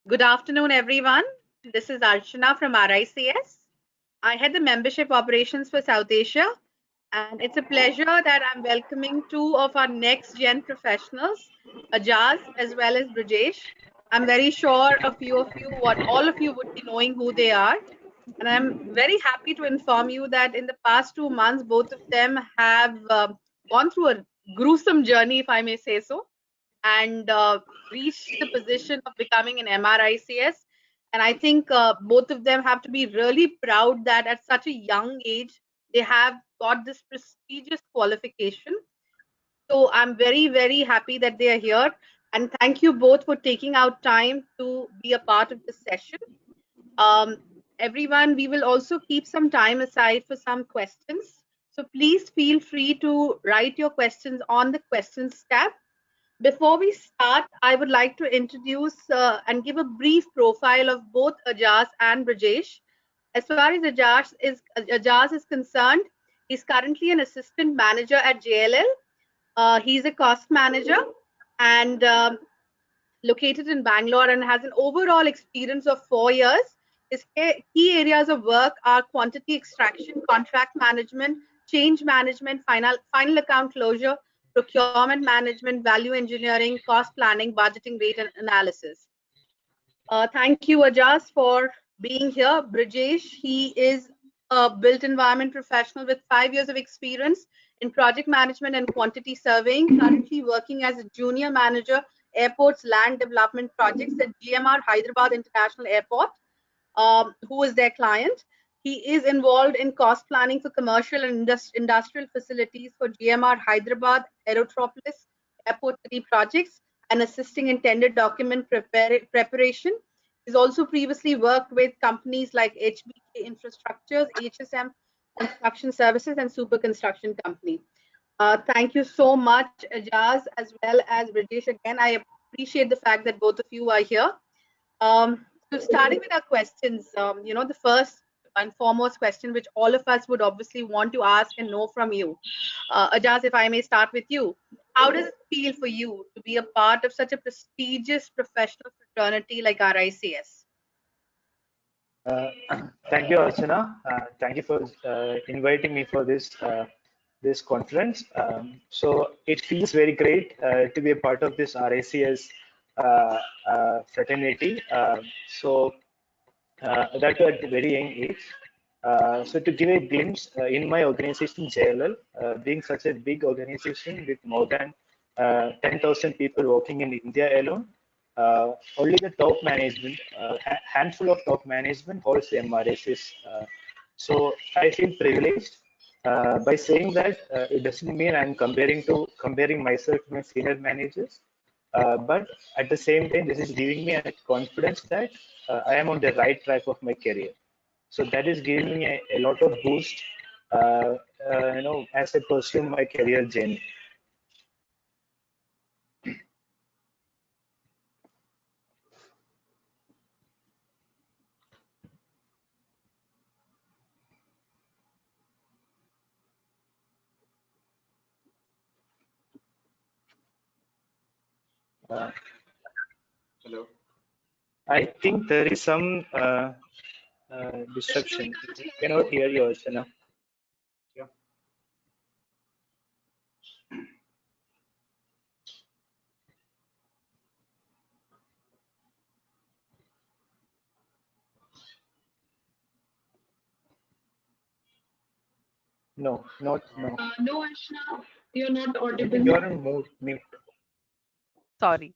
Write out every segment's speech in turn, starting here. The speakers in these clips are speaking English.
Good afternoon, everyone. This is Archana from RICS. I head the membership operations for South Asia, and it's a pleasure that I'm welcoming two of our next gen professionals, Ajaz as well as Brijesh. I'm very sure a few of you, what all of you would be knowing who they are. And I'm very happy to inform you that in the past 2 months, both of them have gone through a gruesome journey, if I may say so, and reached the position of becoming an MRICS. And I think both of them have to be really proud that at such a young age, they have got this prestigious qualification. So I'm very, very happy that they are here. And thank you both for taking out time to be a part of this session. Um, Everyone, we will also keep some time aside for some questions. So please feel free to write your questions on the questions tab. Before we start, I would like to introduce and give a brief profile of both Ajaz and Brijesh. As far as Ajaz is concerned, he's currently an assistant manager at JLL. He's a cost manager and located in Bangalore and has an overall experience of 4 years. His key areas of work are quantity extraction, contract management, change management, final account closure, procurement management, value engineering, cost planning, budgeting, rate and analysis. Thank you, Ajaz, for being here. Brijesh, he is a built environment professional with 5 years of experience in project management and quantity surveying, currently working as a junior manager, airports land development projects at GMR Hyderabad International Airport, who is their client. He is involved in cost planning for commercial and industrial facilities for GMR Hyderabad, Aerotropolis, Airport City projects, and assisting in tender document preparation. He's also previously worked with companies like HBK Infrastructures, HSM Construction Services, and Super Construction Company. Thank you so much, Ajaz, as well as Brijesh. Again, I appreciate the fact that both of you are here. So starting with our questions, the first and foremost question, which all of us would obviously want to ask and know from you. Ajaz, if I may start with you, how does it feel for you to be a part of such a prestigious professional fraternity like RICS? Uh, Thank you, Archana. Thank you for inviting me for this conference. So it feels very great to be a part of this RICS fraternity. That at a very young age. So to give a glimpse, in my organization, JLL, being such a big organization with more than 10,000 people working in India alone, only the top management, handful of top management holds MRSs. So I feel privileged by saying that it doesn't mean I'm comparing myself to my senior managers, but at the same time, this is giving me a confidence that I am on the right track of my career. So that is giving me a lot of boost, as I pursue my career journey. Hello. I think there is some disruption. I cannot hear you, Archana. Yeah. No, not no. No, Ashna, you're not audible. You are on mute. Sorry.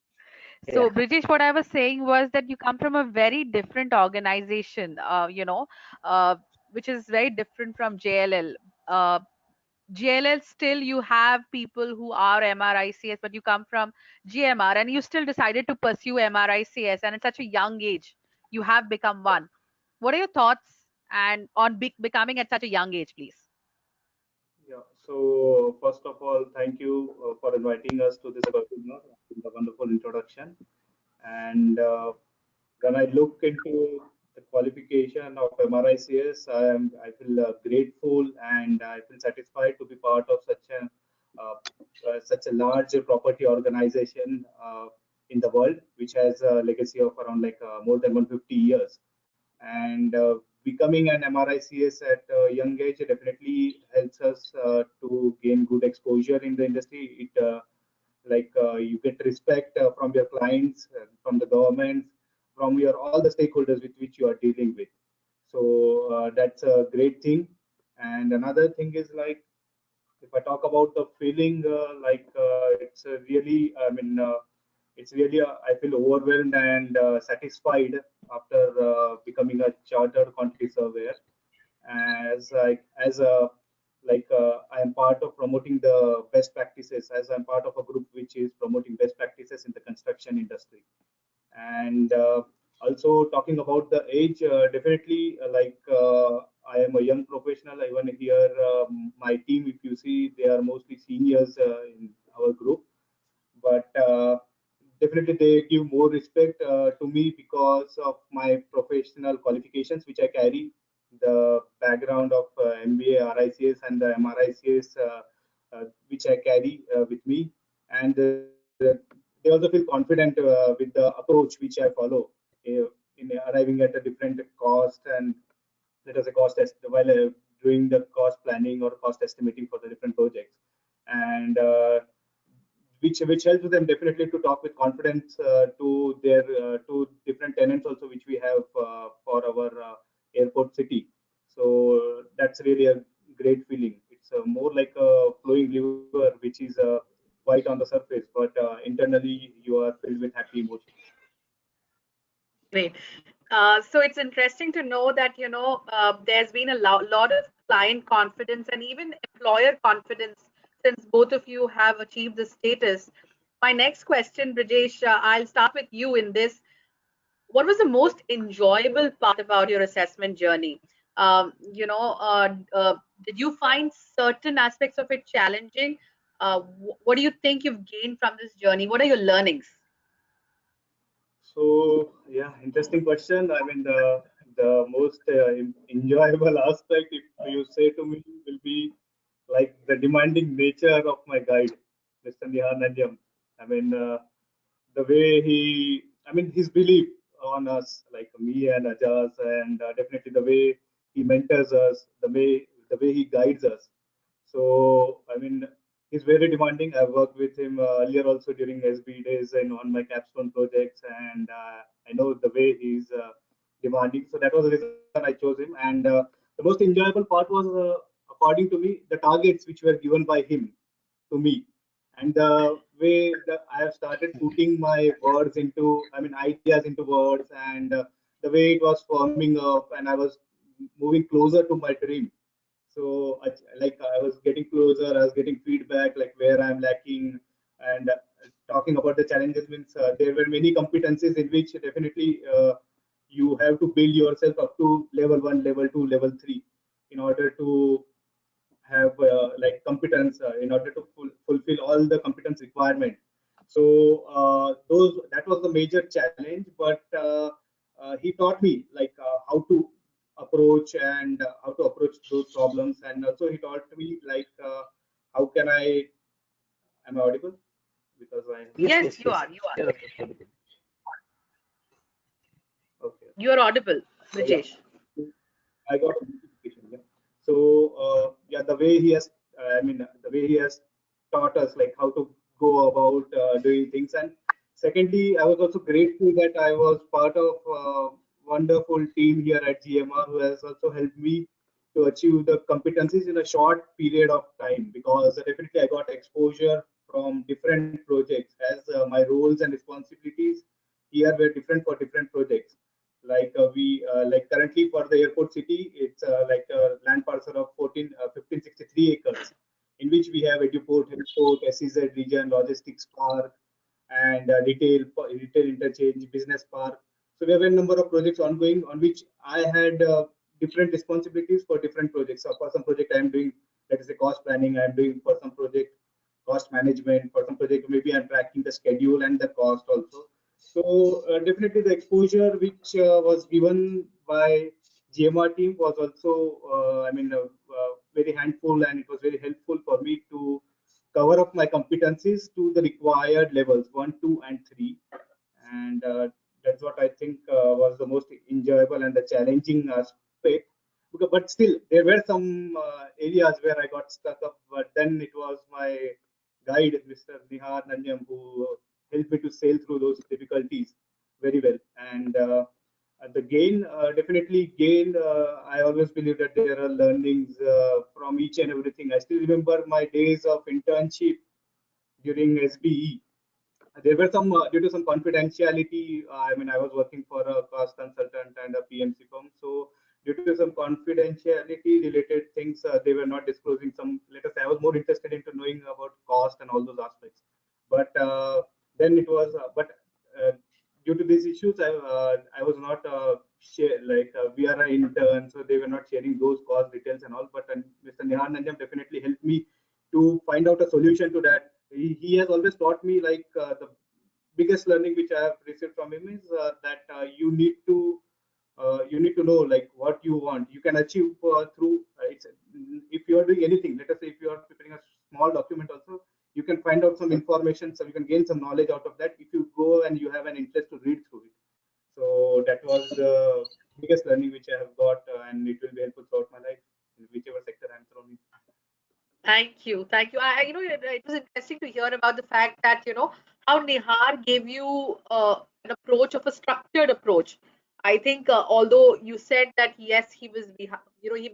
Yeah. So, British, what I was saying was that you come from a very different organization, which is very different from JLL. JLL, still you have people who are MRICS, but you come from GMR and you still decided to pursue MRICS, and at such a young age, you have become one. What are your thoughts and on becoming at such a young age, please? Yeah. So first of all, thank you for inviting us to this webinar. A wonderful introduction. And when I look into the qualification of MRICS, I feel grateful and I feel satisfied to be part of such a large property organization. in the world, which has a legacy of around like more than 150 years. And becoming an MRICS at a young age definitely helps us to gain good exposure in the industry. It you get respect from your clients, from the government, from your all the stakeholders with which you are dealing with. So that's a great thing. And another thing is like, if I talk about the feeling, it's really, it's really, I feel overwhelmed and satisfied after becoming a chartered quantity surveyor. As a I am part of promoting the best practices, as I'm part of a group which is promoting best practices in the construction industry. And also talking about the age, definitely I am a young professional. Even here, my team, if you see, they are mostly seniors in our group, but definitely they give more respect to me because of my professional qualifications which I carry, the background of MBA, RICS, and the MRICS, which I carry with me. And they also feel confident with the approach which I follow in arriving at a different cost, and let us say while doing the cost planning or cost estimating for the different projects. And which helps them definitely to talk with confidence to their to different tenants also, which we have for our airport city. So that's really a great feeling. It's more like a flowing river, which is white on the surface, but internally you are filled with happy emotions. Great. So it's interesting to know that, there's been a lot of client confidence and even employer confidence since both of you have achieved this status. My next question, Brijesh, I'll start with you in this. What was the most enjoyable part about your assessment journey? Did you find certain aspects of it challenging? What do you think you've gained from this journey? What are your learnings? So yeah, interesting question. I mean, the most enjoyable aspect, if you say to me, will be like the demanding nature of my guide, Mr. Nihanandam. I mean, the way I mean, his belief on us, like me and Ajaz, and definitely the way he mentors us, the way he guides us. So, I mean, he's very demanding. I've worked with him earlier also during SBE days and on my capstone projects, and I know the way he's demanding. So that was the reason I chose him. And the most enjoyable part was, according to me, the targets which were given by him to me, and the way that I have started putting my words into, I mean, ideas into words, and the way it was forming up, and I was moving closer to my dream. So I was getting closer, I was getting feedback like where I'm lacking, and talking about the challenges means there were many competencies in which definitely you have to build yourself up to level 1, level 2, level 3 in order to have like competence, in order to fulfill all the competence requirement. So those that was the major challenge, but he taught me like how to approach, and how to approach those problems. And also he taught me like how can am I audible? Because I Yes, Yes, yes, you yes. are. You are. Yeah, okay. You are audible, So yeah, Brijesh. I got a notification. Yeah. So yeah, the way he has, the way he has taught us like how to go about doing things. And secondly, I was also grateful that I was part of a wonderful team here at GMR who has also helped me to achieve the competencies in a short period of time, because definitely I got exposure from different projects, as my roles and responsibilities here were different for different projects. Like we like currently for the airport city, it's like a land parcel of 1563 acres, in which we have a depot, heliport, SEZ region, logistics park, and retail interchange, business park. So we have a number of projects ongoing on which I had different responsibilities for different projects. So for some project I am doing, let us say, cost planning. I am doing for some project cost management. For some project maybe I'm tracking the schedule and the cost also. So definitely the exposure which was given by GMR team was also, very handful, and it was very helpful for me to cover up my competencies to the required levels 1, 2, and 3. and that's what I think was the most enjoyable and the challenging aspect. But still, there were some areas where I got stuck up. But then it was my guide, Mr. Nihar Nanjam, who helped me to sail through those difficulties very well. And the gain, definitely gain. I always believe that there are learnings from each and everything. I still remember my days of internship during SBE. There were some due to some confidentiality. I mean, I was working for a cost consultant and a PMC firm, so due to some confidentiality related things, they were not disclosing some. Let us say, I was more interested into knowing about cost and all those aspects. But then it was, but due to these issues, I was not share like we are an intern, so they were not sharing those cost details and all. But Mr. Nihar Nanjam definitely helped me to find out a solution to that. He has always taught me like the biggest learning which I have received from him is that you need to know like what you want. You can achieve through it's if you are doing anything. Let us say if you are preparing a small document, also you can find out some information, so you can gain some knowledge out of that if you go and you have an interest to read through it. So that was the biggest learning which I have got, and it will be helpful throughout my life in whichever sector I'm thrown in. Thank you. Thank you. It was interesting to hear about the fact that, how Nihar gave you an approach of a structured approach. I think, although you said that, yes, he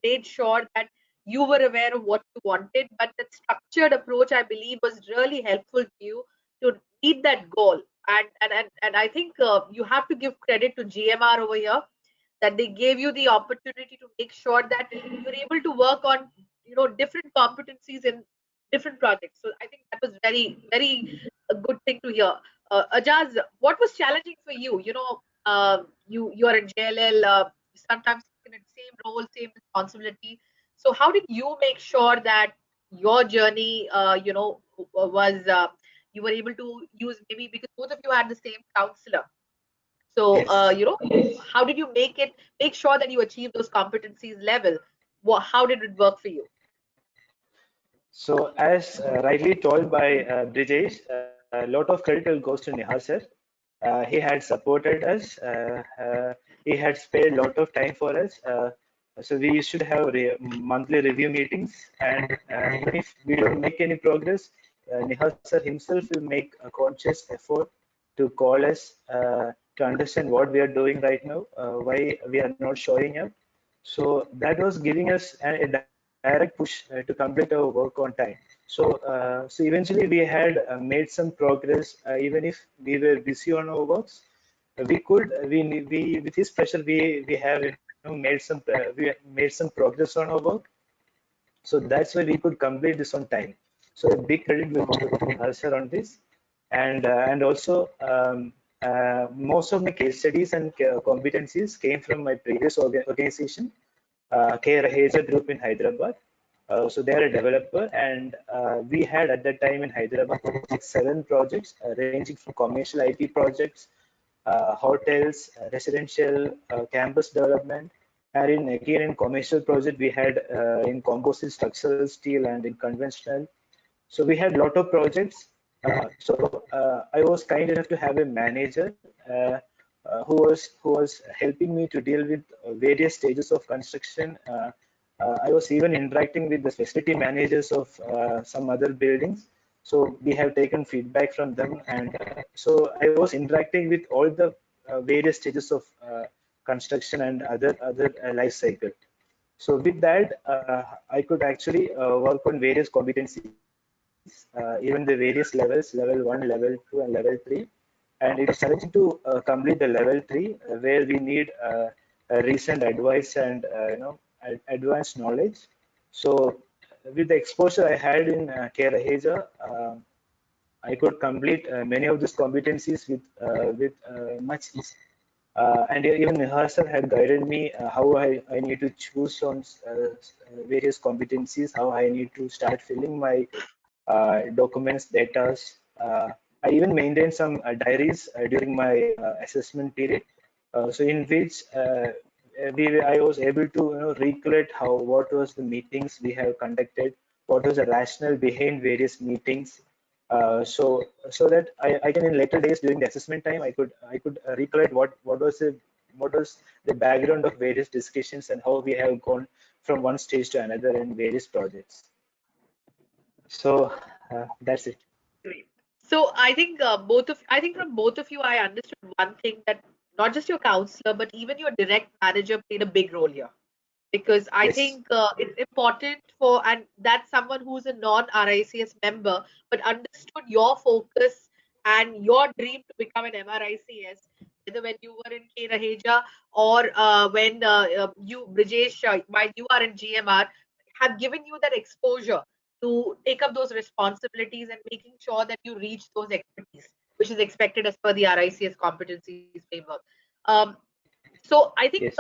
made sure that you were aware of what you wanted, but that structured approach, I believe, was really helpful to you to meet that goal. And I think you have to give credit to GMR over here that they gave you the opportunity to make sure that you're able to work on different competencies in different projects. So I think that was very a good thing to hear. Ajaz, what was challenging for you? You are in JLL, sometimes in the same role, same responsibility. So how did you make sure that your journey was you were able to use, maybe because both of you had the same counselor, so, Yes. how did you make sure that you achieve those competencies level? How did it work for you? So as rightly told by Brijesh, a lot of credit goes to Nihar sir. He had supported us. He had spared a lot of time for us. So we should have monthly review meetings, and even if we don't make any progress, Nihar sir himself will make a conscious effort to call us to understand what we are doing right now, why we are not showing up. So that was giving us a direct push to complete our work on time. So eventually we had made some progress, even if we were busy on our works. We could we with his pressure we have made some progress on our work. So that's why we could complete this on time. So a big credit will go to Harsher on this, and also most of my case studies and competencies came from my previous organization, K. Raheja Group in Hyderabad. So they are a developer, and we had at that time in Hyderabad 6, 7 projects ranging from commercial IT projects, hotels, residential, campus development, and in commercial project we had in composite structural steel and in conventional. So we had a lot of projects. So I was kind enough to have a manager who was helping me to deal with various stages of construction. I was even interacting with the facility managers of some other buildings. So we have taken feedback from them, and so I was interacting with all the various stages of construction and other life cycle. So with that, I could actually work on various competencies, even the various levels, level 1, level 2, and level 3. And it was challenging to complete the level 3, where we need recent advice and advanced knowledge. So with the exposure I had in K. Raheja, I could complete many of these competencies with much ease. And even Nihar had guided me how I need to choose on various competencies, how I need to start filling my documents, data. I even maintained some diaries during my assessment period. So in which I was able to recollect what was the meetings we have conducted, what was the rationale behind various meetings, So that I can in later days during the assessment time I could recollect what was the background of various discussions and how we have gone from one stage to another in various projects. So that's it. Great. So I think from both of you, I understood one thing, that not just your counselor, but even your direct manager played a big role here. Because I Yes. think it's important and that's someone who's a non-RICS member, but understood your focus and your dream to become an MRICS, whether when you were in K. Raheja or when you, Brijesh, while you are in GMR, have given you that exposure to take up those responsibilities and making sure that you reach those expertise, which is expected as per the RICS competencies framework. Um, so I think Yes.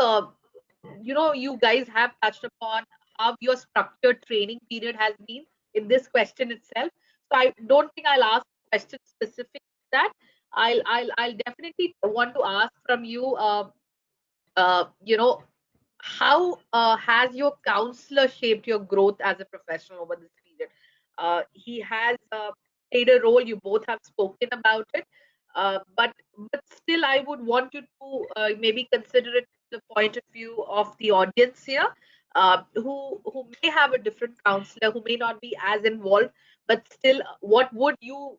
you guys have touched upon how your structured training period has been in this question itself. So I don't think I'll ask questions specific to that. I'll definitely want to ask from you. How has your counselor shaped your growth as a professional over this period? He has played a role. You both have spoken about it, but still, I would want you to maybe consider it from the point of view of the audience here, who may have a different counselor, who may not be as involved, but still, what would you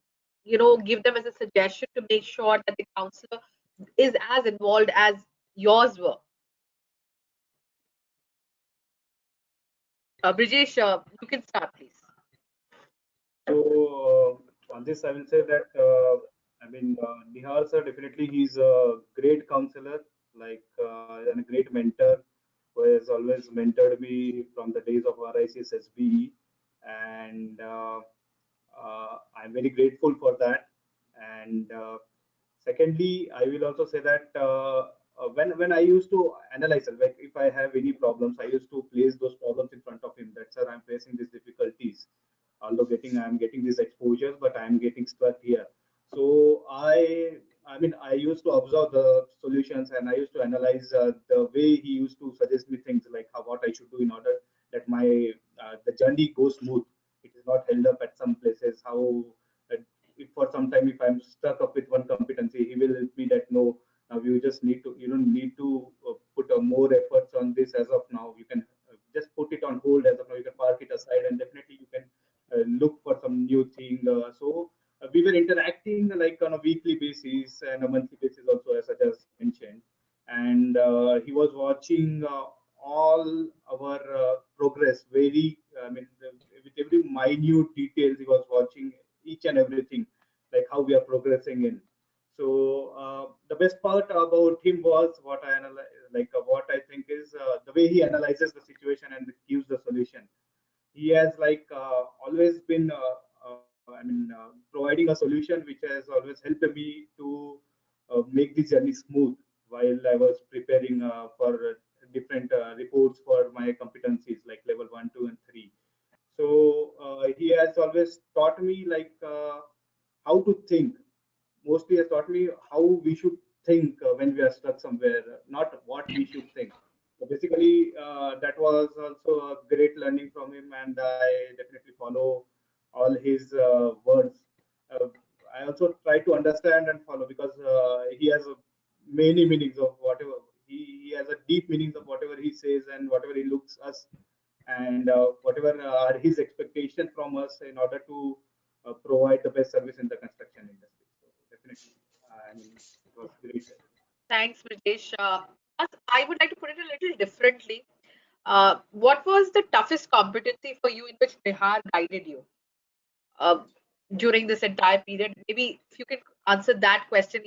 give them as a suggestion to make sure that the counselor is as involved as yours were? Brijesh, you can start, please. So on this, I will say that Nihar sir definitely he's a great counselor, like and a great mentor, who has always mentored me from the days of RICS SBE, and I'm very grateful for that. And secondly, I will also say that when I used to analyze it, like if I have any problems, I used to place those problems in front of him. That sir, I'm facing these difficulties. Although I'm getting these exposures, but I'm getting stuck here. So I used to observe the solutions and I used to analyze the way he used to suggest me things like what I should do in order that my the journey goes smooth. It is not held up at some places. How uh, if for some time if I'm stuck up with one competency, he will help me that no, now you just need to you don't need to put more efforts on this as of now. You can just put it on hold as of now. You can park it aside and definitely you can look for some new thing. So we were interacting like on a weekly basis and a monthly basis also, as I just mentioned. And he was watching all our progress very, with every minute details, he was watching each and everything, like how we are progressing in. So the best part about him was what I analyze, like what I think is the way he analyzes the situation and gives the solution. He has like always been providing a solution which has always helped me to make the journey smooth while I was preparing for different reports for my competencies like level 1 2 and 3. So he has always taught me like how to think. Mostly has taught me how we should think when we are stuck somewhere, not what we should think. So basically, that was also a great learning from him, and I definitely follow all his words. Uh, I also try to understand and follow because he has many meanings of whatever he has a deep meanings of whatever he says and whatever he looks us and whatever are his expectations from us in order to provide the best service in the construction industry. So definitely, it was great. Thanks, Brijesh. I would like to put it a little differently. What was the toughest competency for you in which Nihar guided you uh, during this entire period? Maybe if you can answer that question,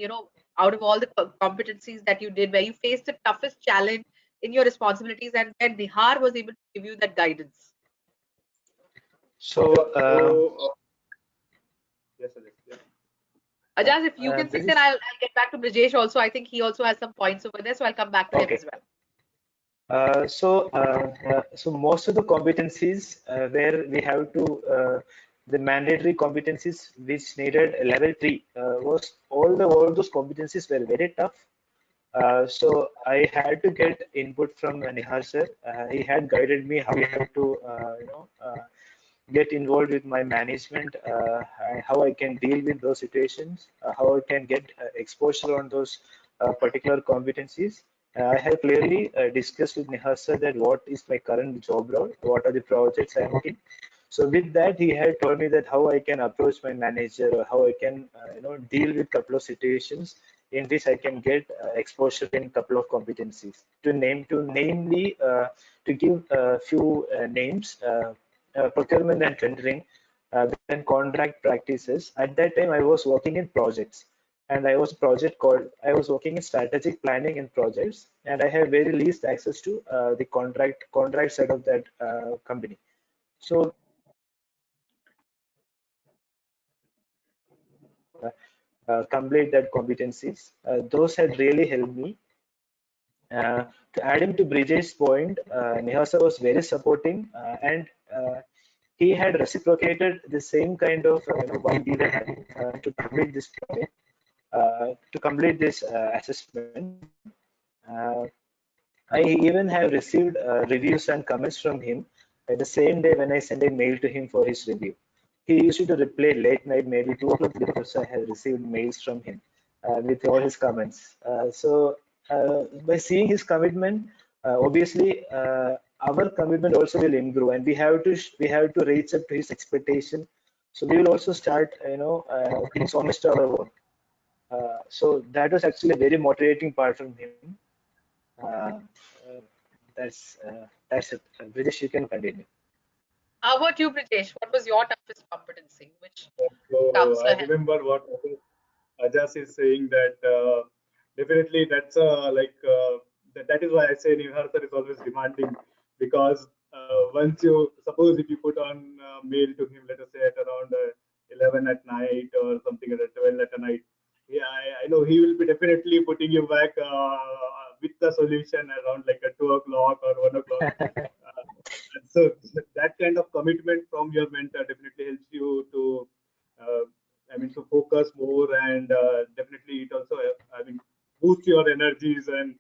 out of all the competencies that you did, where you faced the toughest challenge in your responsibilities and where Nihar was able to give you that guidance. So Sure. So yes, Ajay, yeah. Ajaz, if you can say, then British. I'll get back to Brijesh also. I think he also has some points over there, so I'll come back to him Okay. as well. So most of the competencies where we have to the mandatory competencies which needed level 3 was all those competencies were very tough. So I had to get input from Nihar sir. He had guided me how we have to get involved with my management, how I can deal with those situations, how I can get exposure on those particular competencies. I have clearly discussed with Nihar sir that what is my current job role, what are the projects I'm working. So with that, he had told me that how I can approach my manager or how I can, deal with couple of situations in which I can get exposure in couple of competencies. Namely, to give a few names, procurement and tendering, then contract practices. At that time, I was working in projects, and I was working in strategic planning and projects, and I have very least access to the contract side of that company. So complete that competencies. Those had really helped me. To add him to Brijesh's point, Nihasa was very supporting, and he had reciprocated the same kind of vibe we were having to complete this project, to complete this assessment. Uh, I even have received reviews and comments from him the same day when I sent a mail to him for his review. He used to reply late night, maybe 2 o'clock because I have received mails from him with all his comments. By seeing his commitment, obviously our commitment also will improve, and we have to reach up to his expectation. So we will also start, being honest to our work. So that was actually a very motivating part from him. Uh, uh, that's it. British, you can continue. How about you, Brijesh? What was your toughest competency? Which So I counselor helped? remember what Ajas is saying that definitely that's that is why I say Nivharthar is always demanding because once you suppose if you put on mail to him, let us say at around 11 at night or something at 12 at night, yeah, I know he will be definitely putting you back with the solution around like at 2 o'clock or 1 o'clock. Uh, and so that kind of commitment from your mentor definitely helps you to uh, to focus more and definitely it also, boost your energies and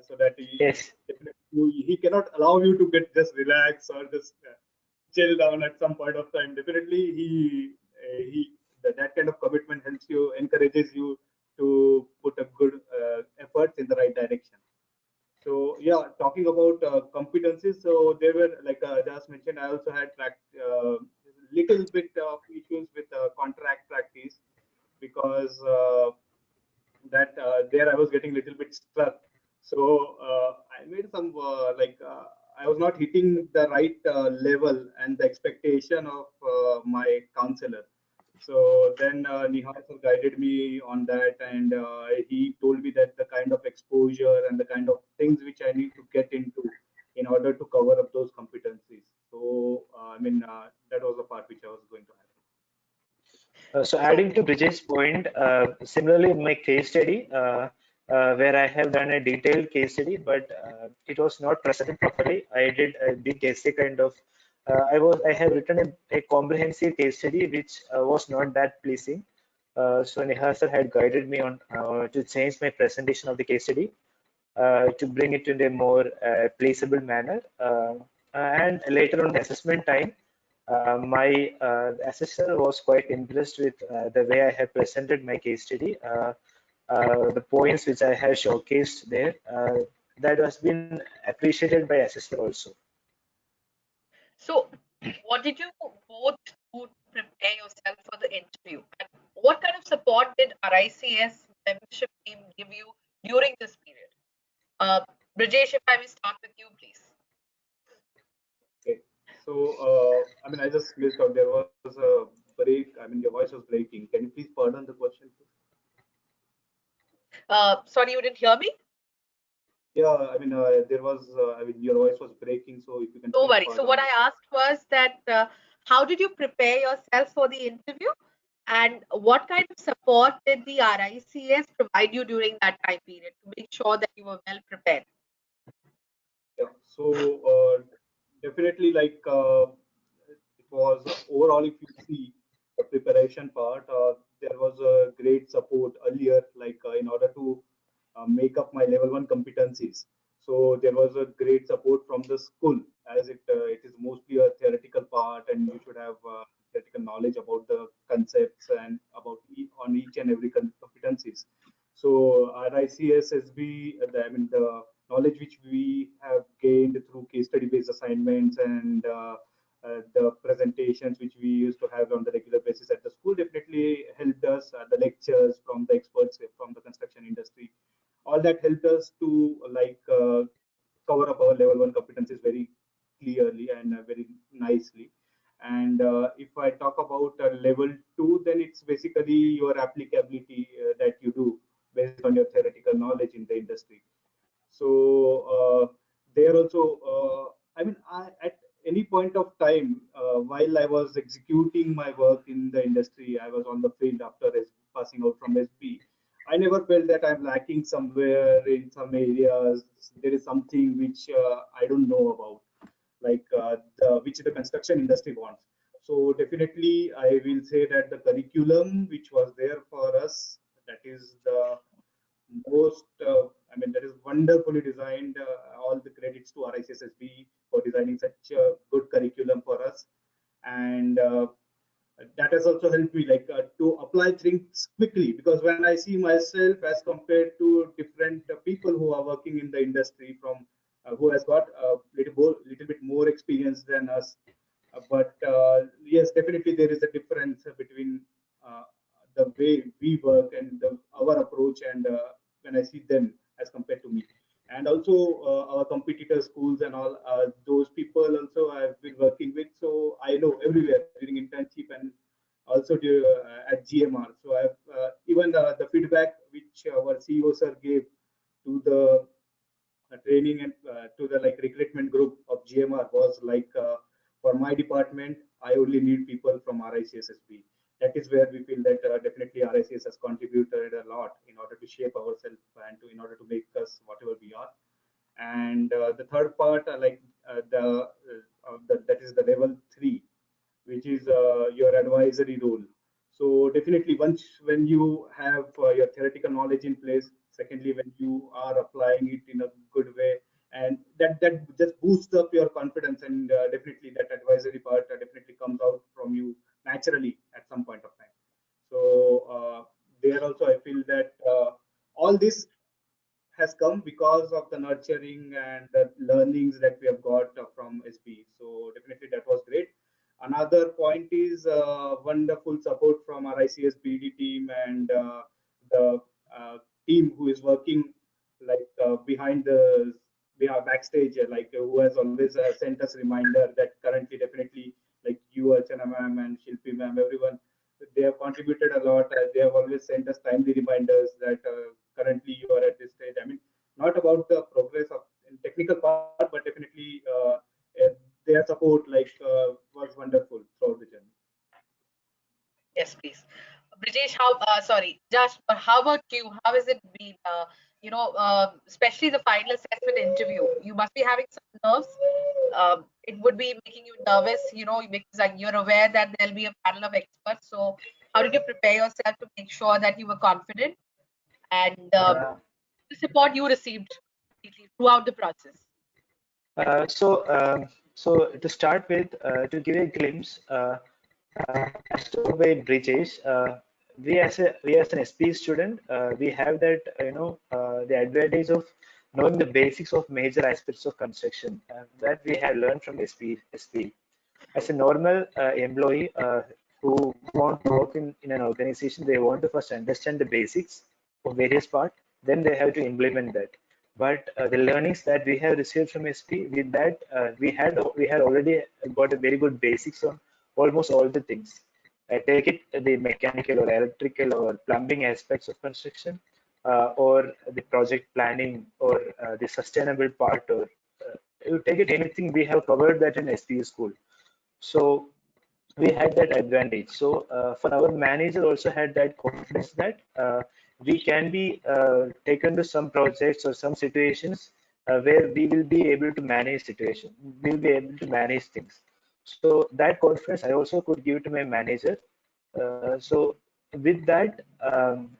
so that Yes. he cannot allow you to get just relax or just chill down at some point of time. Definitely, that kind of commitment helps you, encourages you to put a good efforts in the right direction. So yeah, talking about competencies, so there were like just mentioned, I also had little bit of issues with contract practice because that there I was getting a little bit stuck. So I made some I was not hitting the right level and the expectation of my counselor. So then Nihar sir guided me on that, and he told me that the kind of exposure and the kind of things which I need to get into in order to cover up those competencies. So that was the part which I was going to have. So So, adding to Bridget's point, similarly in my case study, where I have done a detailed case study, but it was not presented properly. I did a big essay kind of. I have written a comprehensive case study which was not that pleasing. So Nihar sir had guided me on to change my presentation of the case study to bring it in a more pleasable manner. And later on the assessment time, my assessor was quite impressed with the way I have presented my case study, the points which I have showcased there. That has been appreciated by assessor also. so what did you both do to prepare yourself for the interview? And what kind of support did RICS membership team give you during this period? Uh, Brijesh, if I may start with you, please. Okay. So I just missed out. There was a break. Your voice was breaking. Can you please pardon the question, please? Sorry, you didn't hear me? Yeah, there was. Your voice was breaking. So if you can No please worries. So pardon what the. I asked was that how did you prepare yourself for the interview, and what kind of support did the RICS provide you during that time period to make sure that you were well prepared? Yeah. So definitely, it was overall. If you see the preparation part, there was a great support earlier, in order to make up my level one competencies. So there was a great support from the school, as it is mostly a theoretical part, and you should should have theoretical knowledge about the concepts and about on each and every competencies. So RICS SB, I mean the knowledge which we have gained through case study based assignments and the presentations which we used to have on the regular basis at the school definitely helped us. The lectures from the experts from the construction industry, all that helped us to cover up our level one competencies very clearly and very nicely. And if I talk about level two, then it's basically your applicability that you do based on your theoretical knowledge in the industry. So there also, at any point of time, while I was executing my work in the industry, I was on the field after passing out from SB. I never felt that I'm lacking somewhere in some areas. There is something which I don't know about, which the construction industry wants. So definitely, I will say that the curriculum which was there for us, that is the most, that is wonderfully designed. All the credits to RICSSB for designing such a good curriculum for us. And that has also helped me to apply things quickly, because when I see myself as compared to different people who are working in the industry from who has got a little bit more experience than us, but yes, definitely there is a difference between uh, the way we work and our approach, and when I see them as compared to me. And also our competitor schools and all, those people also I've been working with, so I know everywhere during internship and also at GMR. So I've even the feedback which our CEO sir gave to the training and to the recruitment group of GMR was for my department, I only need people from RICSSB. That is where we feel that definitely RICS has contributed a lot in order to shape ourselves and in order to make us whatever we are. And the third part, that is the level three, which is your advisory role. So definitely, once when you have your theoretical knowledge in place, secondly, when you are applying it in a good way, and that just boosts up your confidence, and definitely that advisory part definitely comes out from you naturally at some point of time. So there also, I feel that all this has come because of the nurturing and the learnings that we have got from SB. So definitely that was great. Another point is wonderful support from our ICS BD team and the team who is working behind the backstage, who has always sent us reminder that currently definitely like you, Archana ma'am and Shilpi ma'am, everyone, they have contributed a lot. They have always sent us timely reminders that currently you are at this stage. I mean, not about the progress of in technical part, but definitely their support was wonderful throughout the journey. Yes, please. Brijesh, sorry, Josh, how about you? How has it been? Especially the final assessment interview. You must be having some nerves. It would be making you nervous, because you're aware that there'll be a panel of experts. So, how did you prepare yourself to make sure that you were confident and Uh, the support you received completely throughout the process? uh, so, um, so to start with, to give a glimpse, as told by Brijesh, we as an SP student, we have that the advantage of knowing the basics of major aspects of construction that we have learned from SP. As a normal employee who want to work in an organization, they want to first understand the basics of various parts, then they have to implement that. But the learnings that we have received from SP, with that we had already got a very good basics on almost all the things. I take it the mechanical or electrical or plumbing aspects of construction, or the project planning, or the sustainable part, or you take it anything, we have covered that in SP school. So we had that advantage. So for our manager also had that confidence that we can be taken to some projects or some situations where we will be able to manage situation. We'll be able to manage things. So that confidence I also could give to my manager. So with that,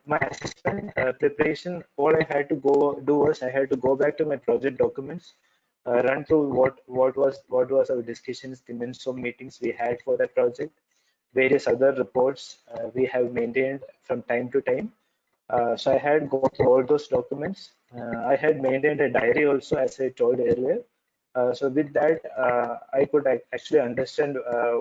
my assessment preparation, all I had to go do was I had to go back to my project documents, run through what was our discussions, the minutes of meetings we had for that project, various other reports we have maintained from time to time. So I had gone through all those documents. I had maintained a diary also, as I told earlier. So with that, I could actually understand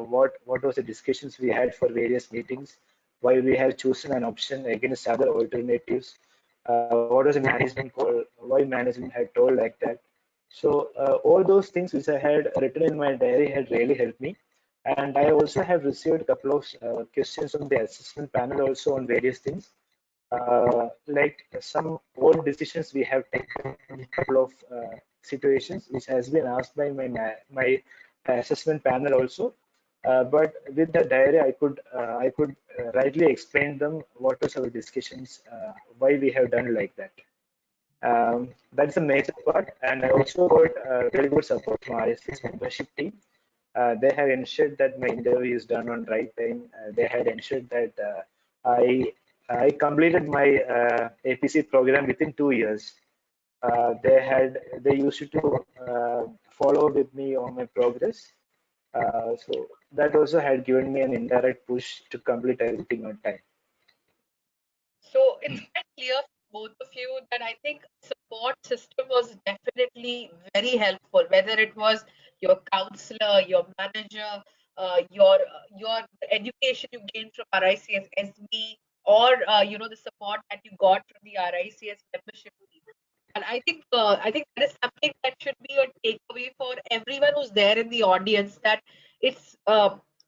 what was the discussions we had for various meetings, why we have chosen an option against other alternatives, what was the management call, why management had told like that. So all those things which I had written in my diary had really helped me. And I also have received a couple of questions from the assessment panel also on various things. Like some old decisions we have taken in a couple of situations, which has been asked by my assessment panel also. But with the diary, I could rightly explain them what was our discussions, why we have done like that. That's a major part, and I also got very good support from RSS membership team. They have ensured that my interview is done on right time. They had ensured that I completed my APC program within 2 years. They used to follow with me on my progress. So that also had given me an indirect push to complete everything on time. So it's quite clear for both of you that I think support system was definitely very helpful, whether it was your counselor, your manager, your education you gained from RICS SB, or the support that you got from the RICS membership team. And I think that is something that should be a takeaway for everyone who's there in the audience. That it's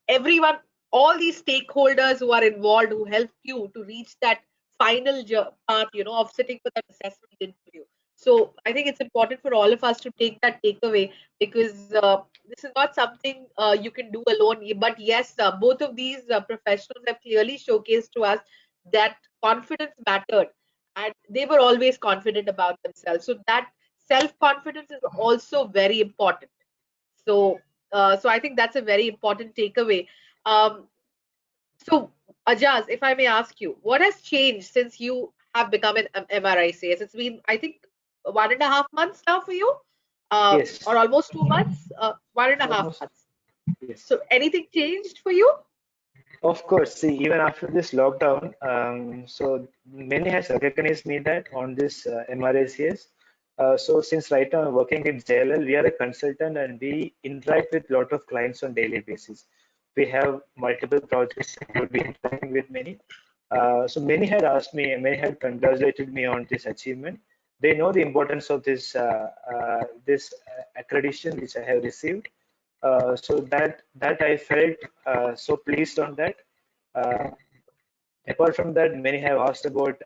everyone, all these stakeholders who are involved, who helped you to reach that final path, of sitting for that assessment interview. So I think it's important for all of us to take that takeaway, because this is not something you can do alone. But yes, both of these professionals have clearly showcased to us that confidence mattered, and they were always confident about themselves. So that self confidence is also very important. So, so I think that's a very important takeaway. Um, so, Ajaz, if I may ask you, what has changed since you have become an MRICS? It's been, I think, 1.5 months now for you, Yes, or almost 2 months, 1.5 almost. months. Yes. So, anything changed for you? Of course, see, even after this lockdown, so many has recognized me that on this MRACS. So since right now I'm working with JLL, we are a consultant and we interact with a lot of clients on daily basis. We have multiple projects and we'll be interacting with many. So many had asked me, many had congratulated me on this achievement. They know the importance of this accreditation which I have received. So that I felt so pleased on that. Uh, Apart from that, many have asked about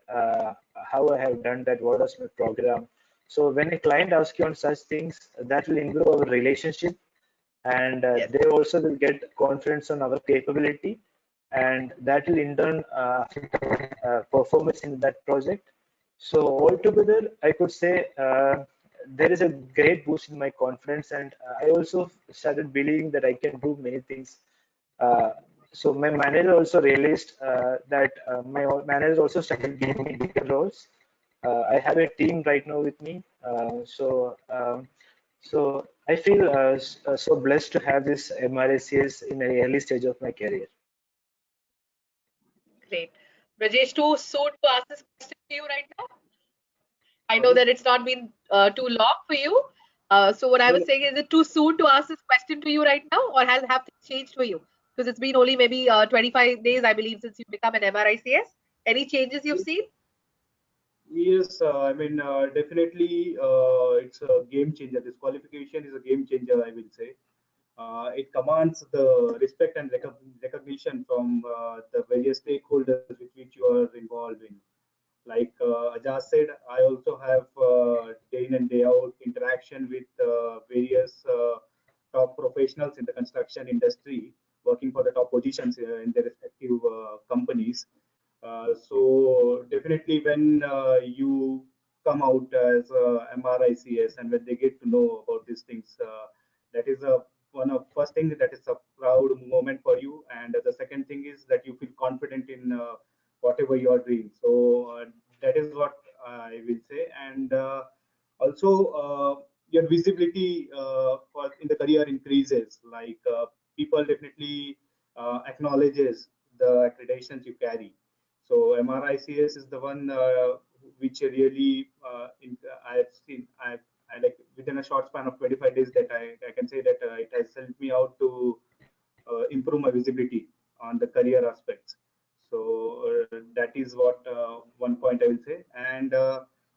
how I have done that, what was my program. So when a client asks you on such things, that will improve our relationship, and Yes. they also will get confidence on our capability, and that will in turn affect our performance in that project. So altogether, I could say there is a great boost in my confidence, and I also started believing that I can do many things. Uh, so my manager also realized that my manager also started giving me bigger roles. I have a team right now with me, so I feel so blessed to have this MRSCS in an early stage of my career. Great. Rajesh, too soon to ask this question to you right now? I know Sorry. that it's not been too long for you. So what I No, was no. saying, is it too soon to ask this question to you right now, or have things changed for you? Because it's been only maybe 25 days, I believe, since you've become an MRICS. Any changes you've seen? Yes, I mean, definitely, it's a game changer. This qualification is a game changer, I will say. It commands the respect and recognition from the various stakeholders with which you are involved in. Like Ajaz said, I also have day in and day out interaction with various top professionals in the construction industry, working for the top positions in their respective companies. So definitely, when you come out as MRICS and when they get to know about these things, that is a one of first thing that is a proud moment for you, and the second thing is that you feel confident in whatever you are doing. So that is what I will say, and also your visibility in the career increases. Like people definitely acknowledges the accreditations you carry. So MRICS is the one which really I've seen. I like within a short span of 25 days that I can say that it has helped me out to improve my visibility on the career aspects. So that is what one point I will say. And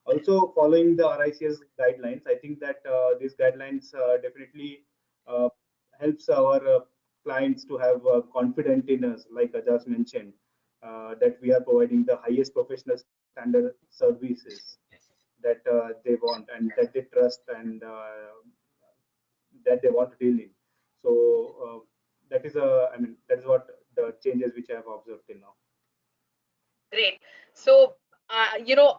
also following the RICS guidelines, I think that these guidelines definitely uh, helps our clients to have confidence in us, like Ajaz mentioned, that we are providing the highest professional standard services that they want and that they trust and that they want to deal in. So that is I mean, that is what the changes which I have observed till now. Great. So,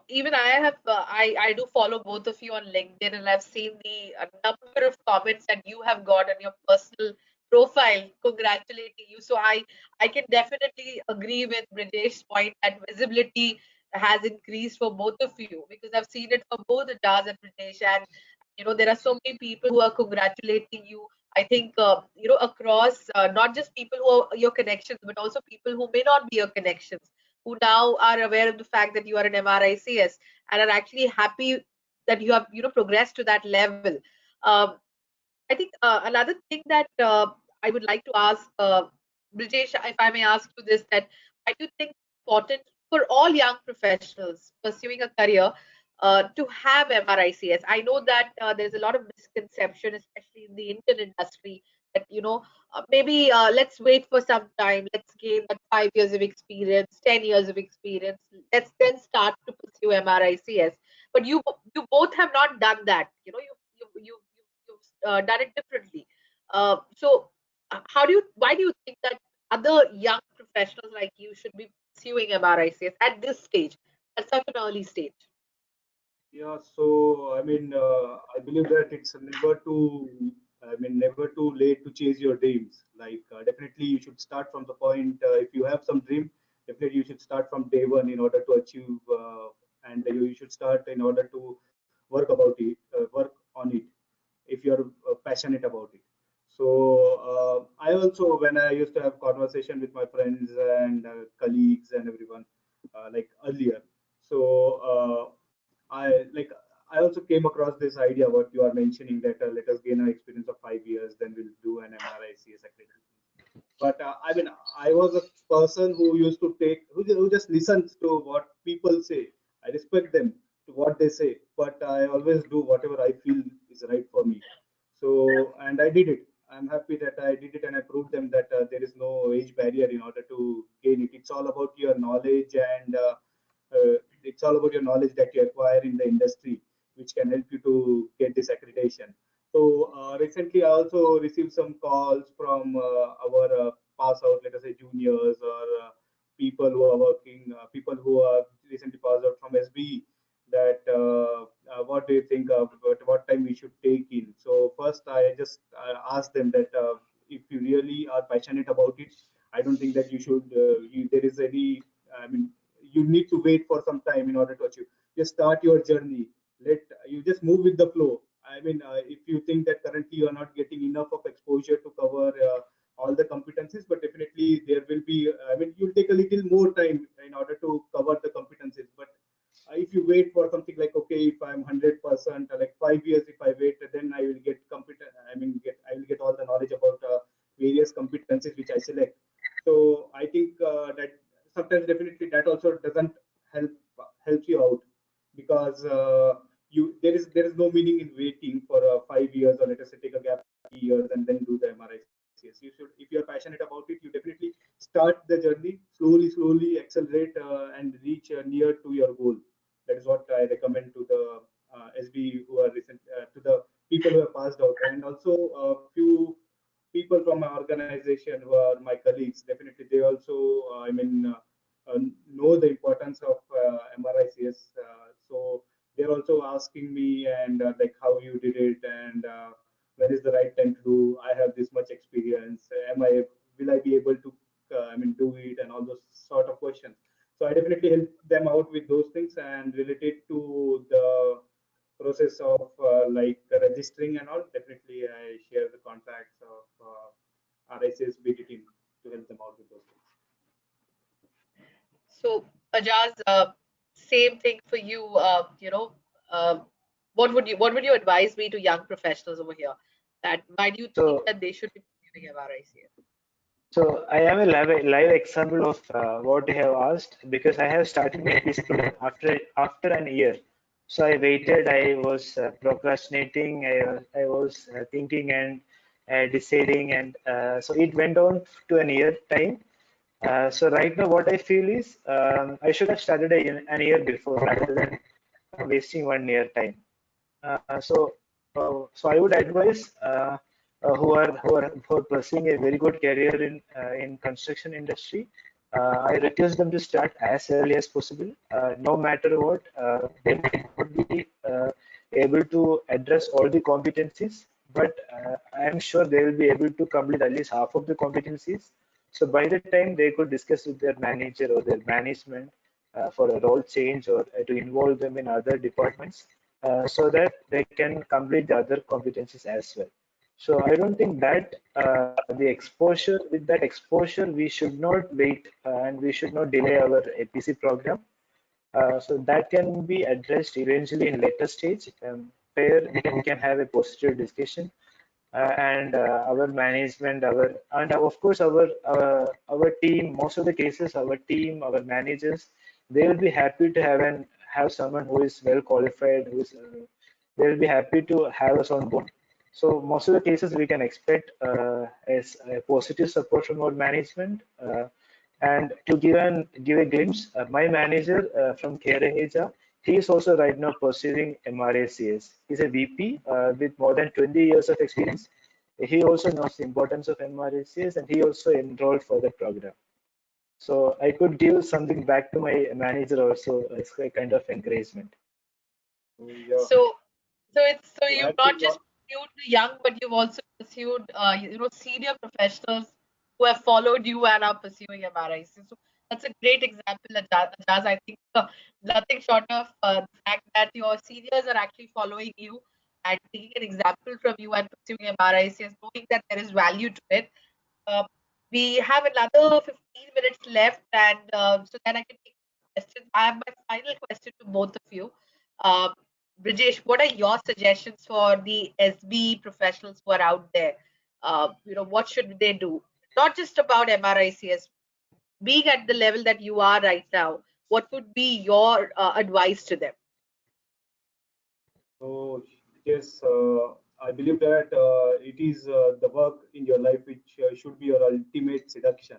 even I have, I do follow both of you on LinkedIn, and I've seen the number of comments that you have got on your personal profile congratulating you. So I can definitely agree with Brijesh's point that visibility has increased for both of you, because I've seen it for both Ajaz and Brijesh, and there are so many people who are congratulating you. I think across not just people who are your connections, but also people who may not be your connections, who now are aware of the fact that you are an MRICS and are actually happy that you have progressed to that level. Um, I think another thing that I would like to ask Brijesh, if I may ask you this, that why do you think it's important for all young professionals pursuing a career to have MRICS? I know that there's a lot of misconception, especially in the Indian industry, that maybe let's wait for some time, let's gain that 5 years of experience, 10 years of experience, let's then start to pursue MRICS. But you both have not done that. You've done it differently. How do you? Why do you think that other young professionals like you should be pursuing MRICS at this stage, at such an early stage? Yeah, so I mean, I believe that it's never too late to chase your dreams. Like, definitely, you should start from the point. If you have some dream, definitely you should start from day one in order to achieve, and you should start in order to work on it if you're passionate about it. So I also, when I used to have conversation with my friends and colleagues and everyone, like earlier, so I like I also came across this idea what you are mentioning, that let us gain an experience of 5 years, then we'll do an MRICS accreditation. But I mean, I was a person who used to who just listens to what people say. I respect them to what they say, but I always do whatever I feel is right for me. So, and I did it. I'm happy that I did it, and I proved them that there is no age barrier in order to gain it. It's all about your knowledge, and it's all about your knowledge that you acquire in the industry, which can help you to get this accreditation. So recently, I also received some calls from our pass out, let us say juniors, or people who are working, people who are recently passed out from SBE, that what do you think of what time we should take in. So first, I just asked them that if you really are passionate about it, I don't think that you should. There is any. I mean, you need to wait for some time in order to achieve. Just start your journey. Let you just move with the flow. I mean, if you think that currently you are not getting enough of exposure to cover all the competencies, but definitely there will be. I mean, you'll take a little more time in order to cover the competencies. But if you wait for something like, okay, if I'm 100%, like 5 years, if I wait, then I will get competent. I will get all the knowledge about various competencies which I select. So I think that sometimes definitely that also doesn't help helps you out, because you there is no meaning in waiting for 5 years, or let us say take a gap 3 years and then do the MRICS. You should, if you are passionate about it, you definitely start the journey slowly, accelerate and reach near to your goal. That is what I recommend to the SB who are recent to the people who have passed out, and also a few people from my organization who are my colleagues. Definitely, they also know the importance of MRICS. So they're also asking me and like how you did it, and when is the right time to do. I have this much experience. Am I will I be able to do it, and all those sort of questions. So I definitely help them out with those things and relate it to the process of like registering and all, definitely I share the contacts of RSSB team to help them out with those things. So, Ajaz, same thing for you. Uh, what would you advise me to young professionals over here? That why do you think So that they should be pursuing MRICS? So I am a live example of what you have asked because I have started my PC program after an year. So I waited. I was procrastinating. I was thinking and deciding, and so it went on to an year time. So right now, what I feel is I should have started an year before rather than wasting 1 year time. So I would advise who are pursuing a very good career in construction industry. I request them to start as early as possible. No matter what, they might not be able to address all the competencies, but I am sure they will be able to complete at least half of the competencies. So by the time they could discuss with their manager or their management for a role change or to involve them in other departments so that they can complete the other competencies as well. So I don't think that with that exposure, we should not wait and we should not delay our APC program. So that can be addressed eventually in later stage where we can have a positive discussion and our management, of course our team. Most of the cases, our team, our managers, they will be happy to have someone who is well qualified, they will be happy to have us on board. So most of the cases we can expect is a positive support from our management. And to give a glimpse, my manager from Kereheja, he is also right now pursuing MRACS. He's a VP with more than 20 years of experience. He also knows the importance of MRACS and he also enrolled for the program. So I could give something back to my manager also as a kind of encouragement. So yeah, So, so to you've add to not just what, pursued the young, but you've also pursued, senior professionals who have followed you and are pursuing MRIs. So that's a great example, Ajaz. I think nothing short of the fact that your seniors are actually following you and taking an example from you and pursuing MRIs, knowing that there is value to it. Uh, we have another 15 minutes left, and so then I can take questions. I have my final question to both of you. Uh, Brijesh, what are your suggestions for the SBE professionals who are out there? What should they do? Not just about MRICS, being at the level that you are right now, what would be your advice to them? so yes, I believe that it is the work in your life which should be your ultimate seduction,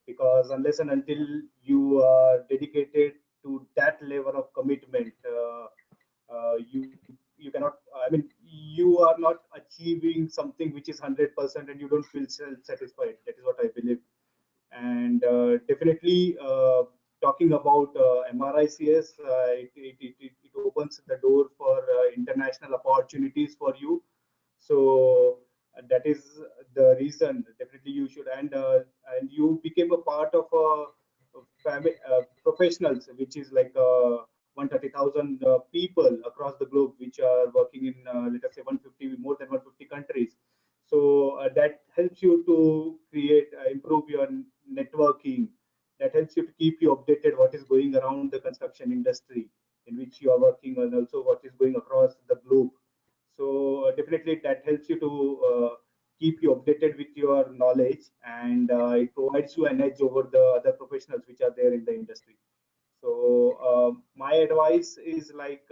because unless and until you are dedicated to that level of commitment, you cannot. I mean, you are not achieving something which is 100%, and you don't feel self-satisfied. That is what I believe. And definitely talking about MRICS, it opens the door for international opportunities for you. So that is the reason definitely you should. And you became a part of a family professionals, which is like 130,000 people across the globe, which are working in let us say 150, more than 150 countries. So that helps you to create improve your networking. That helps you to keep you updated what is going around the construction industry in which you are working, and also what is going across the globe. So definitely that helps you to keep you updated with your knowledge, and it provides you an edge over the other professionals which are there in the industry. So my advice is like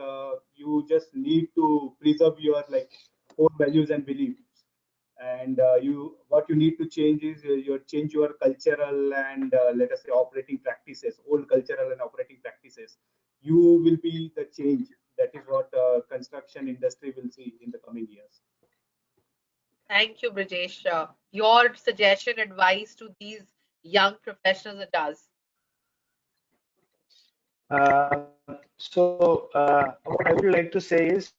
you just need to preserve your like core values and beliefs, and you what you need to change is you change your cultural and let us say operating practices, old cultural and operating practices. You will be the change. That is what construction industry will see in the coming years. Thank you, Brijesh. Your suggestion, advice to these young professionals, it does. What I would like to say is,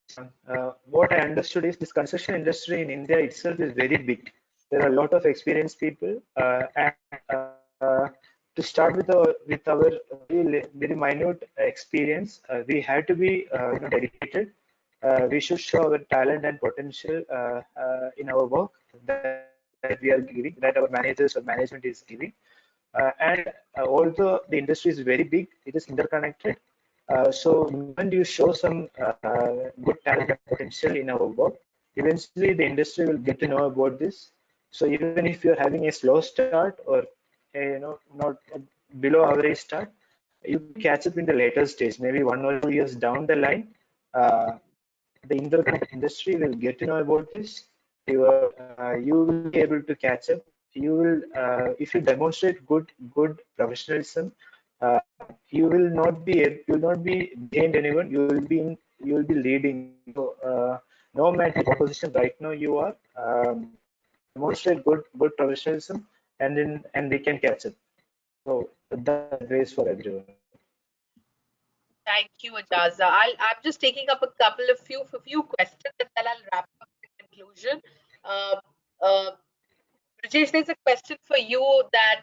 what I understood is this construction industry in India itself is very big. There are a lot of experienced people, and to start with our very minute experience, we had to be dedicated. we should show our talent and potential in our work that we are giving, that our managers or management is giving. And although the industry is very big, it is interconnected. So the moment you show some good talent and potential in our work, eventually the industry will get to know about this. So even if you're having a slow start or not a below average start, you can catch up in the later stage, maybe 1 or 2 years down the line. The interconnected industry will get to know about this. You will be able to catch up. You will, if you demonstrate good professionalism, you will not be behind anyone. You will be leading. So no matter what position right now you are, demonstrate good professionalism, and we can catch up. So that's advice for everyone. Thank you, Ajaza. I'm just taking up a couple of few questions, and then I'll wrap up the conclusion. Uh, uh, Brijesh, there's a question for you that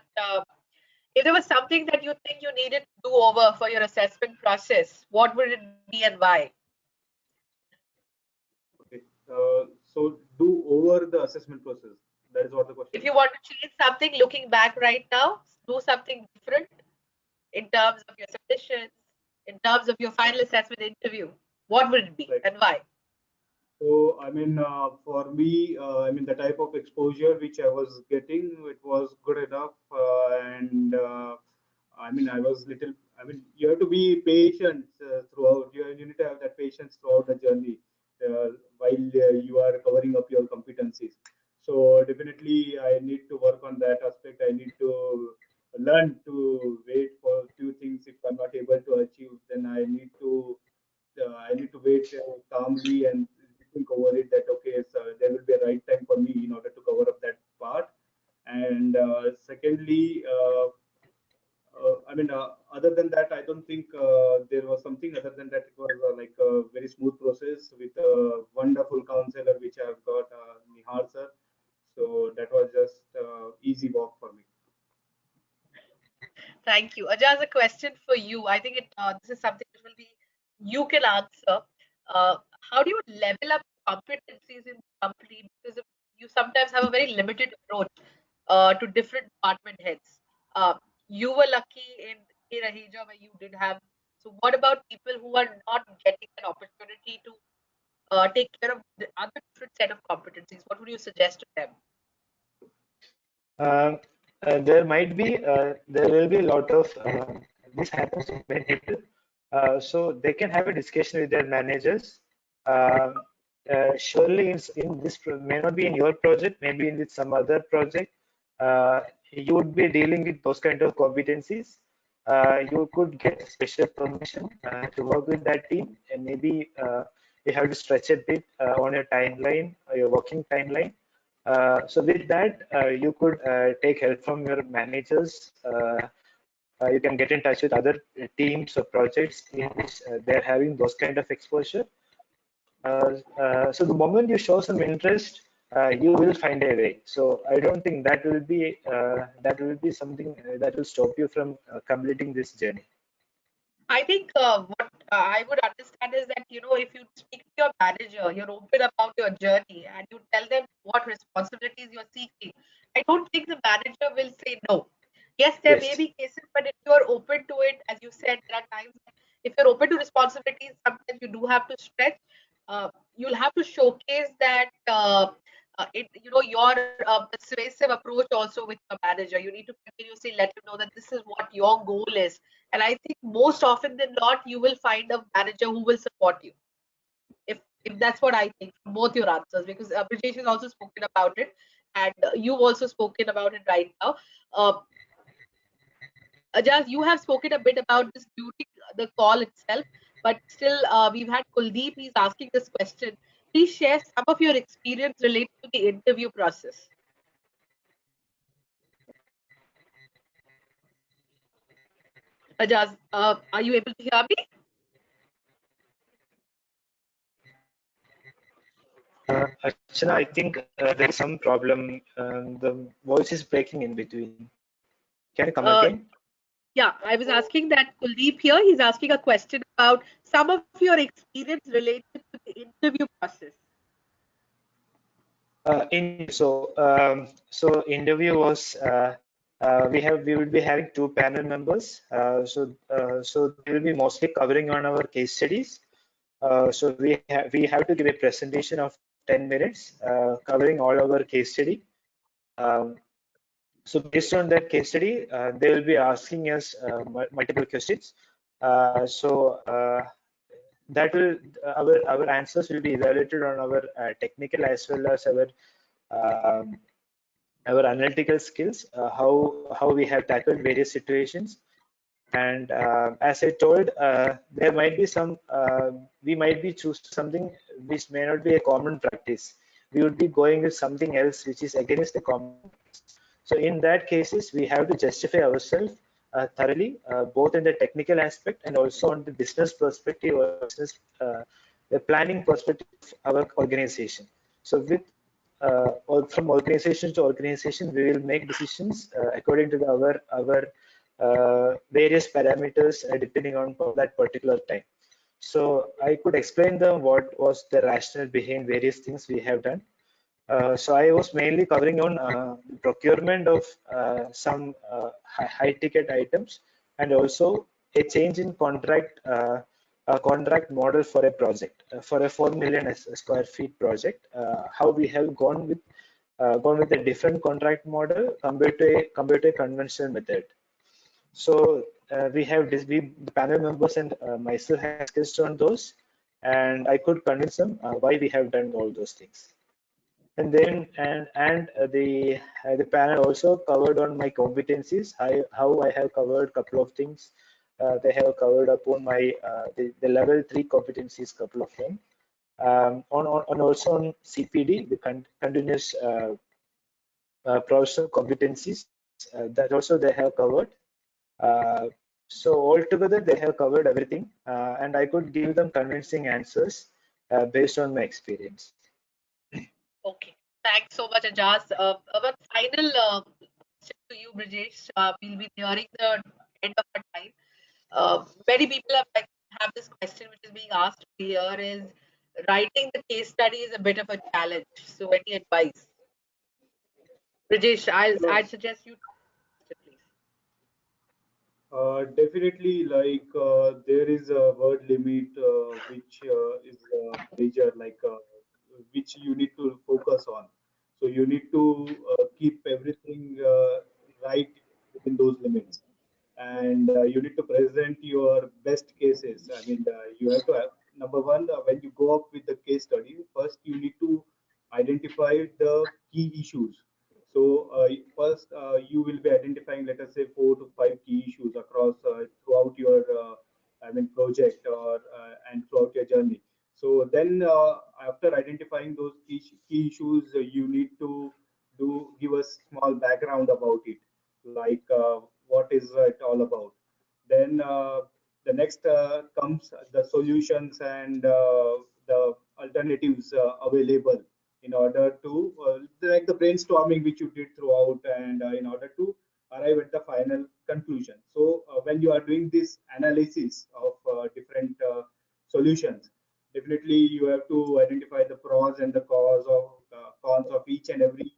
if there was something that you think you needed to do over for your assessment process, what would it be and why? Okay. So do over the assessment process. That is what the question If is. you want to change something looking back right now, do something different in terms of your submissions, in terms of your final assessment interview, what would it be Right. and why? So, I mean, for me, I mean, the type of exposure which I was getting, it was good enough. And I mean, I was little, I mean, you have to be patient throughout. You need to have that patience throughout the journey while you are covering up your competencies. So, definitely, I need to work on that aspect. I need to learn to wait for a few things. If I'm not able to achieve, then I need to wait calmly and think over it that okay, so there will be a right time for me in order to cover up that part. And secondly, I mean, other than that, I don't think there was something other than that. It was like a very smooth process with a wonderful counselor which I've got, Nihar sir. So that was just easy walk for me. Thank you. Ajaz, a question for you. I think this is something that will be you can answer. Uh, how do you level up competencies in the company? Because you sometimes have a very limited approach to different department heads. Uh, you were lucky in Rahija where you did have. So, what about people who are not getting an opportunity to take care of the other different set of competencies? What would you suggest to them? Um, there will be a lot of this happens to many people. So they can have a discussion with their managers. Um, Surely, in this may not be in your project, maybe in with some other project. You would be dealing with those kind of competencies. You could get special permission to work with that team, and maybe you have to stretch a bit on your timeline, your working timeline. So with that, you could take help from your managers. You can get in touch with other teams or projects in which they're having those kind of exposure. So the moment you show some interest, you will find a way. So I don't think that will be something that will stop you from completing this journey. I think what I would understand is that if you speak to your manager, you're open about your journey, and you tell them what responsibilities you're seeking. I don't think the manager will say no. Yes, there may Yes. be cases, but if you're open to it, as you said, there are times if you're open to responsibilities, sometimes you do have to stretch. You'll have to showcase that your persuasive approach also with your manager. You need to continuously let him know that this is what your goal is, and I think most often than not, you will find a manager who will support you. If that's what I think from both your answers, because Brijesh has also spoken about it, and you've also spoken about it right now. Uh, Ajaz, you have spoken a bit about this during the call itself, but still, we've had Kuldeep. He's asking this question. Please share some of your experience related to the interview process. Ajaz, are you able to hear me? Archana, I think there is some problem. The voice is breaking in between. Can you come Uh, again? Yeah, I was asking that Kuldeep here. He's asking a question about some of your experience related to the interview process? Interview. So interview was we will be having two panel members. So they will be mostly covering on our case studies. So we have to give a presentation of 10 minutes covering all our case study. Um, so based on that case study, they will be asking us multiple questions. So that will our answers will be evaluated on our technical as well as um, our analytical skills, how we have tackled various situations. And as I told, there might be some we might be choosing something which may not be a common practice. We would be going with something else which is against the common practice. So in that cases, we have to justify ourselves thoroughly, both in the technical aspect and also on the business perspective or business the planning perspective of our organization. So with or from organization to organization, we will make decisions according to our various parameters depending on that particular time. So I could explain them what was the rationale behind various things we have done. So I was mainly covering on procurement of some high ticket items and also a change in a contract model for a project for a 4 million square feet project. How we have gone with a different contract model compared to a conventional method. So we have the panel members and myself have discussed on those, and I could convince them why we have done all those things. And then the panel also covered on my competencies, how I have covered couple of things. They have covered upon my the level 3 competencies, couple of them. On also on CPD, the continuous professional competencies, that also they have covered. Uh, so altogether, they have covered everything, and I could give them convincing answers based on my experience. Okay. Thanks so much, Ajas. Our final question to you, Brijesh. We'll be nearing the end of our time. Many people have this question which is being asked here is writing the case study is a bit of a challenge. So any advice? Brijesh, I'd suggest you please. Definitely, there is a word limit which is major, which you need to focus on. So you need to keep everything right within those limits, and you need to present your best cases. I mean, you have to have number one when you go up with the case study. First, you need to identify the key issues. So first, you will be identifying, let us say, 4 to 5 key issues across throughout your, I mean, project or and throughout your journey. So then, after identifying those key issues, you need to give us small background about it, like what is it all about. Then the next comes the solutions and the alternatives available in order to like the brainstorming which you did throughout, and in order to arrive at the final conclusion. So when you are doing this analysis of different solutions, definitely you have to identify the pros and the cons of each and every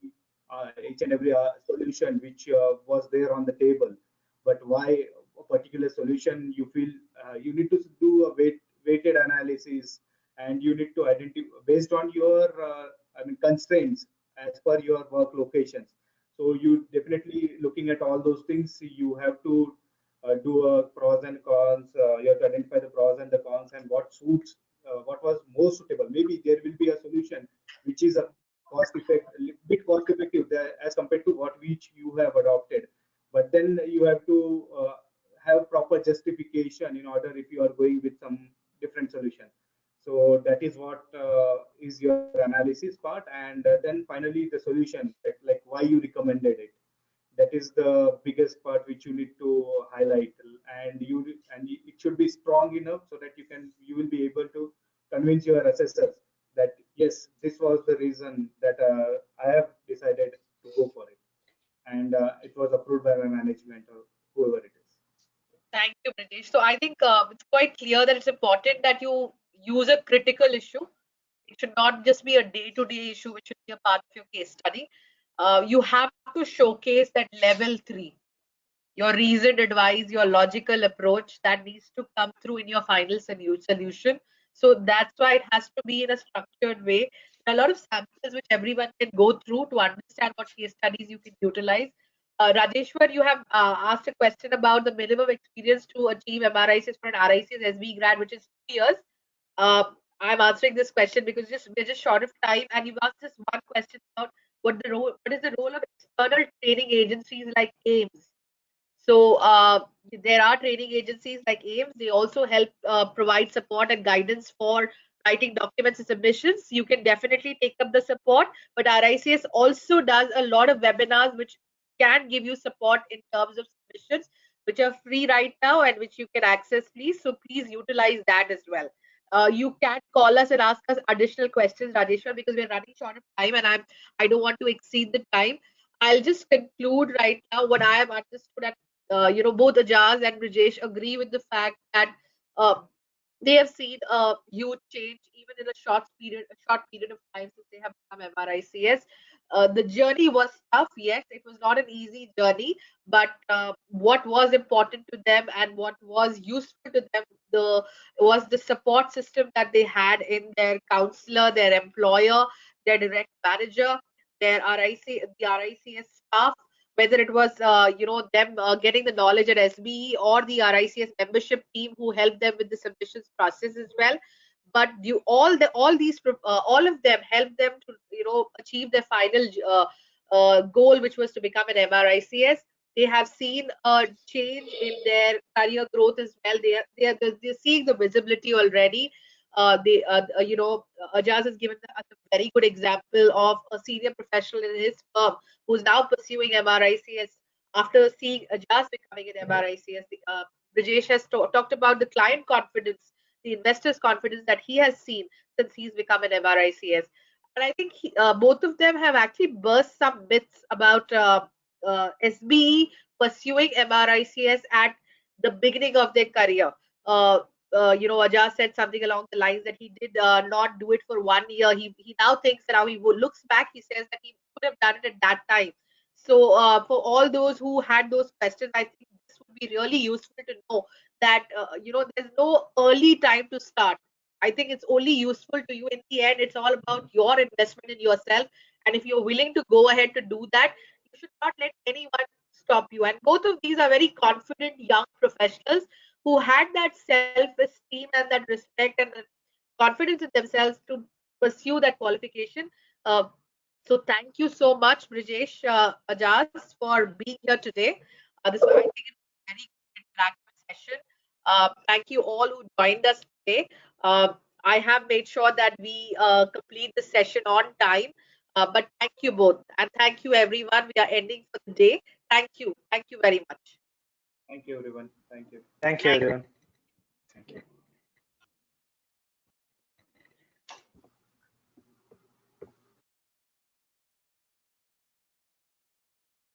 solution which was there on the table. But why a particular solution you feel you need to do a weighted analysis, and you need to identify based on your I mean constraints as per your work locations. So you definitely looking at all those things. You have to do a pros and cons. You have to identify the pros and the cons and what suits, what was most suitable. Maybe there will be a solution which is a bit cost effective there as compared to what which you have adopted. But then you have to have proper justification in order if you are going with some different solution. So that is what is your analysis part, and then finally the solution, like why you recommended it. That is the biggest part which you need to highlight, and it should be strong enough so that you will be able to convince your assessors that yes, this was the reason that I have decided to go for it, and it was approved by my management or whoever it is. Thank you, Brijesh. So I think it's quite clear that it's important that you use a critical issue It should not just be a day-to-day issue, which should be a part of your case study. You have to showcase that level 3, your reasoned advice, your logical approach that needs to come through in your final solution. So that's why it has to be in a structured way. There are a lot of samples which everyone can go through to understand what case studies you can utilize. Rajeshwar, you have asked a question about the minimum experience to achieve MRICS for an RICS SB grad, which is 2 years. Uh, I'm answering this question because we're just short of time, and you've asked this one question about what is the role of external training agencies like AIMS. So there are training agencies like AIMS. They also help provide support and guidance for writing documents and submissions. You can definitely take up the support, but RICS also does a lot of webinars which can give you support in terms of submissions, which are free right now and which you can access, please. So please utilize that as well. You can call us and ask us additional questions, Rajeshwar, because we're running short of time and I don't want to exceed the time. I'll just conclude right now what I have understood, and both Ajaz and Brijesh agree with the fact that uh, they have seen a huge change even in a short period of time since they have become MRICS. The journey was tough, yes, it was not an easy journey, but what was important to them and what was useful to them was the support system that they had in their counselor, their employer, their direct manager, their the RICS staff, whether it was them getting the knowledge at SBE or the RICS membership team who helped them with the submissions process as well. But all of them helped them to achieve their final goal, which was to become an MRICS. They have seen a change in their career growth as well. They're seeing the visibility already. Ajaz has given us a very good example of a senior professional in his firm who's now pursuing MRICS after seeing Ajaz becoming an MRICS. Brijesh has talked about the client confidence, the investors' confidence that he has seen since he's become an MRICS. And I think both of them have actually burst some myths about SBE pursuing MRICS at the beginning of their career. Ajaz said something along the lines that he did not do it for 1 year. He now thinks that looks back, he says that he could have done it at that time. So for all those who had those questions, I think this would be really useful to know that there's no early time to start. I think it's only useful to you in the end. It's all about your investment in yourself, and if you're willing to go ahead to do that, you should not let anyone stop you. And both of these are very confident young professionals who had that self-esteem and that respect and the confidence in themselves to pursue that qualification. Uh, so thank you so much, Brijesh, Ajaz, for being here today. This was, I think, a very good interactive session. Thank you all who joined us today. I have made sure that we complete the session on time. But thank you both, and thank you everyone. We are ending for the day. Thank you very much. Thank you, everyone. Thank you. Thank you, everyone.